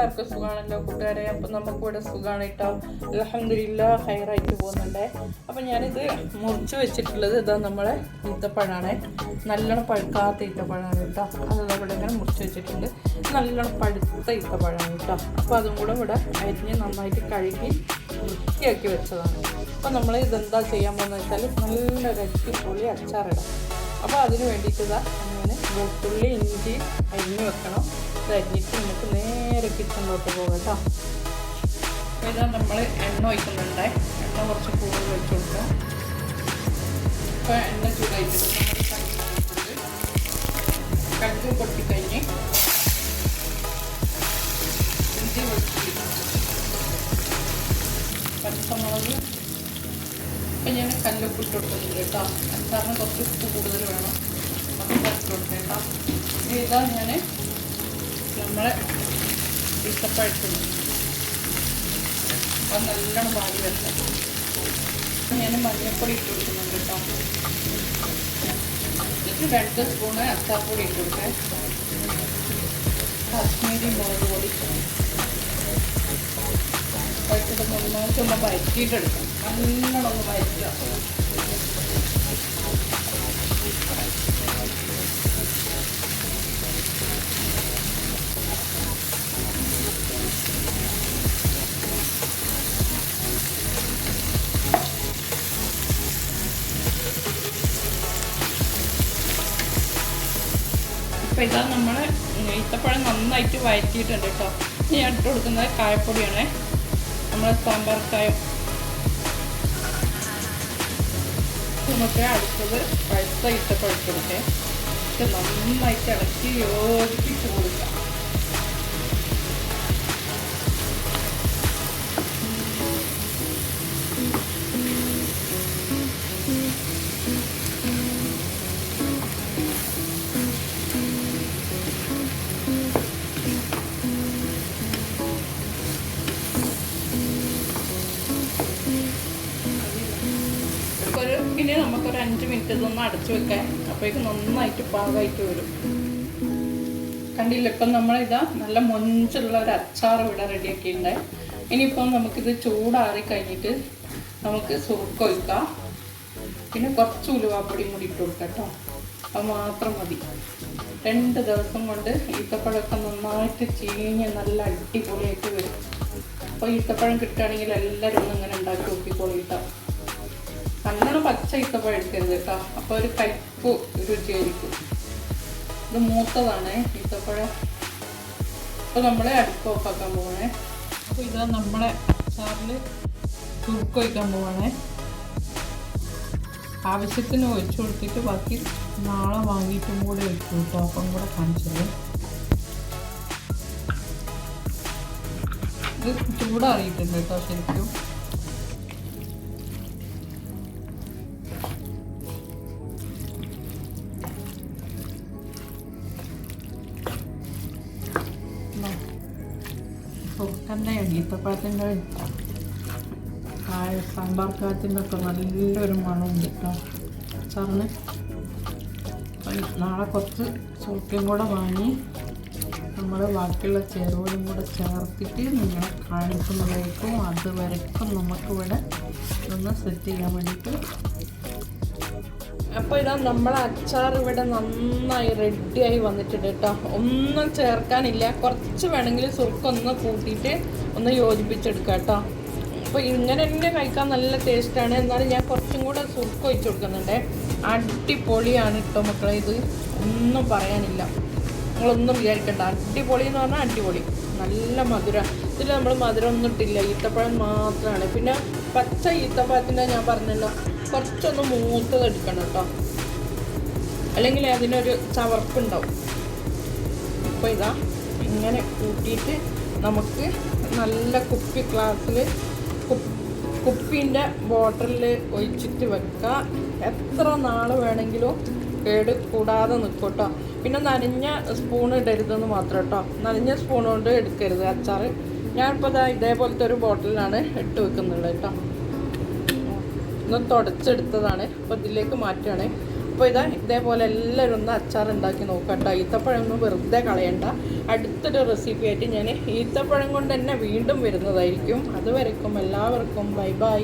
എല്ലാവർക്കും സുഖമാണല്ലോ കൂട്ടുകാരെ. അപ്പം നമുക്കിവിടെ സുഖമാണ് കേട്ടോ. അൽഹംദുലില്ലാഹ് ഹൈറായിട്ട് പോകുന്നുണ്ട്. അപ്പം ഞാനിത് മുറിച്ച് വെച്ചിട്ടുള്ളത് ഇതാ നമ്മളെ ഈത്തപ്പഴമാണ്. നല്ലോണം പഴുക്കാത്ത ഈത്തപ്പഴമാണ് കേട്ടോ. അത് ഇവിടെ ഇങ്ങനെ മുറിച്ച് വെച്ചിട്ടുണ്ട്. നല്ലോണം പഴുത്ത ഈത്തപ്പഴമാണ് കേട്ടോ. അപ്പോൾ അതും കൂടെ ഇവിടെ അരിഞ്ഞ് നന്നായിട്ട് കഴുകി വൃത്തിയാക്കി വെച്ചതാണ്. അപ്പോൾ നമ്മൾ ഇതെന്താ ചെയ്യാൻ പോകുന്നത് വെച്ചാൽ നല്ലൊരു അടിപൊളി അച്ചാറിടാം. അപ്പോൾ അതിന് വേണ്ടിയിട്ട് ഇതാ അങ്ങനെ വെളുത്തുള്ളി ഇഞ്ചി അരിഞ്ഞ് വെക്കണം. ഇത് അരിഞ്ഞിട്ട് നമുക്ക് നേരെ കിച്ചണിലോട്ട് പോകാം കേട്ടോ. അപ്പോൾ ഇതാ നമ്മൾ എണ്ണ ഒഴിക്കുന്നുണ്ട്. എണ്ണ കുറച്ച് കൂടുതൽ വെച്ച് കൊടുക്കാം. ഇപ്പോൾ എണ്ണ ചൂടായിട്ട് കടുക് പൊട്ടിക്കഴിഞ്ഞ് ഇഞ്ചി വെളുത്തുള്ളി പച്ചമുളക് അപ്പം ഞാൻ കല്ലുപ്പിട്ട് കൊടുക്കുന്നുണ്ട് കേട്ടോ. അച്ചാറിന് കുറച്ച് ഉപ്പ് കൂടുതൽ വേണം. അപ്പം ചേർത്ത് കൊടുക്കാം കേട്ടോ. ഇതാ ഞാൻ നമ്മളെ ഈത്തപ്പഴത്തിന് അത് നല്ലോണം വാടി വരണം. ഞാൻ മഞ്ഞൾപ്പൊടി ഇട്ട് കൊടുക്കുന്നുണ്ട് കേട്ടോ. എന്നിട്ട് 2 സ്പൂണ് അച്ചാർപ്പൊടി ഇട്ട് കൊടുക്കാം. കാശ്മീരി മുളക് പൊടി കഴിച്ചിട്ട് നന്നായിട്ടൊന്ന് വഴറ്റിയിട്ടെടുക്കാം. നല്ലോണം ഒന്ന് വഴറ്റുക. അപ്പോൾ ഇതാ നമ്മൾ ഈത്തപ്പഴം നന്നായിട്ട് വഴറ്റിയിട്ടുണ്ട് കേട്ടോ. ഇനി ഞാൻ ഇട്ട് കൊടുക്കുന്നത് കായപ്പൊടിയാണ്. നമ്മളെ സാമ്പാർ കായം. നമുക്ക് അടുത്തത് പഴുത്ത ഈത്തപ്പഴത്തിട്ട് ഇത് നന്നായിട്ട് ഇളക്കി യോജിപ്പിച്ച് കൊടുക്കാം. ഇനി നമുക്കൊരു 5 മിനിറ്റ് ഇതൊന്ന് അടച്ചു വെക്കാം. അപ്പോഴേക്കും നന്നായിട്ട് പാകമായിട്ട് വരും. കണ്ടില്ല, ഇപ്പം നമ്മളിതാ നല്ല മൊഞ്ചുള്ള ഒരു അച്ചാർ ഇവിടെ റെഡിയാക്കിയിട്ടുണ്ട്. ഇനിയിപ്പം നമുക്കിത് ചൂടാറി കഴിഞ്ഞിട്ട് നമുക്ക് സുർക്ക ഒഴിക്കാം. പിന്നെ കുറച്ച് ഉലുവാപ്പൊടിയും കൂടി ഇട്ട് കൊടുക്കാം കേട്ടോ. അത് മാത്രം മതി. 2 ദിവസം കൊണ്ട് ഈത്തപ്പഴമൊക്കെ നന്നായിട്ട് ചീഞ്ഞ് നല്ല അടിപൊളിയായിട്ട് വരും. അപ്പോൾ ഈത്തപ്പഴം കിട്ടുകയാണെങ്കിൽ എല്ലാവരും ഒന്ന് ഇങ്ങനെ ഉണ്ടാക്കി നോക്കിക്കോളിട്ടോ. നല്ലോണം പച്ച ഈത്തപ്പഴം എടുക്കരുത് കേട്ടോ. അപ്പോൾ ഒരു കയ്പ്പ് രുചിയായിരിക്കും. ഇത് മൂത്തതാണ് ഈത്തപ്പഴം. അപ്പോൾ നമ്മളെ അടുപ്പ് ഓഫാക്കാൻ പോവാണേ. അപ്പോൾ ഇതാ നമ്മളെ അച്ചാറിൽ സുർക്ക ഒഴിക്കാൻ പോവാണേ. ആവശ്യത്തിന് ഒഴിച്ചു കൊടുത്തിട്ട് ബാക്കി നാളെ വാങ്ങിയിട്ടും കൂടെ ഒഴിച്ചു കേട്ടോ. അപ്പം കൂടെ കാണിച്ചത് ഇത് ചൂടാറിയിട്ടുണ്ട് കേട്ടോ ശരിക്കും. സുർക്കൻ്റെയാണ് ഈത്തപ്പഴത്തിൻ്റെ സാമ്പാർ കായത്തിൻ്റെ ഒക്കെ നല്ലൊരു മണമുണ്ട് കേട്ടോ അച്ചാറിന്. നാളെ കുറച്ച് സുർക്കയും കൂടെ വാങ്ങി നമ്മൾ ബാക്കിയുള്ള ചേരുവകളും കൂടെ ചേർത്തിട്ട് നിങ്ങളെ കാണിക്കുന്നതായിരിക്കും. അതുവരെക്കും നമുക്കിവിടെ ഒന്ന് സെറ്റ് ചെയ്യാൻ വേണ്ടിയിട്ട്. അപ്പോൾ ഇതാ നമ്മളെ അച്ചാർ ഇവിടെ നന്നായി റെഡിയായി വന്നിട്ടുണ്ട് കേട്ടോ. ഒന്നും ചേർക്കാനില്ല. കുറച്ച് വേണമെങ്കിൽ സുർക്ക ഒന്ന് കൂട്ടിയിട്ട് ഒന്ന് യോജിപ്പിച്ചെടുക്കാം കേട്ടോ. അപ്പോൾ ഇങ്ങനെ തന്നെ കഴിക്കാൻ നല്ല ടേസ്റ്റാണ്. എന്നാലും ഞാൻ കുറച്ചും കൂടെ സുർക്ക ഒഴിച്ച് കൊടുക്കുന്നുണ്ട്. അടിപൊളിയാണ് കേട്ടോ മക്കളെ. ഇത് ഒന്നും പറയാനില്ല. നിങ്ങളൊന്നും വിചാരിക്കണ്ട. അടിപൊളി എന്ന് പറഞ്ഞാൽ അടിപൊളി. നല്ല മധുരം. ഇതിൽ നമ്മൾ മധുരം ഒന്നും ഇട്ടില്ല. ഈത്തപ്പഴം മാത്രമാണ്. പിന്നെ പച്ച ഈത്തപ്പഴത്തിൻ്റെ ഞാൻ പറഞ്ഞല്ലോ കുറച്ചൊന്ന് മൂത്തത് എടുക്കണം കേട്ടോ. അല്ലെങ്കിൽ അതിനൊരു ചവർപ്പുണ്ടാവും. അപ്പോൾ ഇതാ ഇങ്ങനെ കൂട്ടിയിട്ട് നമുക്ക് നല്ല കുപ്പി ഗ്ലാസ്സിൽ കുപ്പീൻ്റെ ബോട്ടിലിൽ ഒഴിച്ചിട്ട് വെക്കുക. എത്ര നാൾ വേണമെങ്കിലും കേട് കൂടാതെ നിൽക്കും കേട്ടോ. പിന്നെ നനഞ്ഞ സ്പൂൺ ഇടരുതെന്ന് മാത്രം കേട്ടോ. നനഞ്ഞ സ്പൂൺ കൊണ്ട് എടുക്കരുത് അച്ചാർ. ഞാനിപ്പോൾ ഇതേപോലത്തെ ഒരു ബോട്ടിലാണ് ഇട്ട് വെക്കുന്നുള്ളത് കേട്ടോ. ഒന്ന് തുടച്ചെടുത്തതാണ്. അപ്പോൾ ഇതിലേക്ക് മാറ്റുകയാണ്. അപ്പോൾ ഇതേപോലെ എല്ലാവരും ഒന്ന് അച്ചാർ ഉണ്ടാക്കി നോക്കാം കേട്ടോ. ഈത്തപ്പഴം ഒന്നും വെറുതെ കളയണ്ട. അടുത്തൊരു റെസിപ്പി ആയിട്ട് ഞാൻ ഈത്തപ്പഴം കൊണ്ട് തന്നെ വീണ്ടും വരുന്നതായിരിക്കും. അതുവരെക്കും എല്ലാവർക്കും ബൈ ബൈ.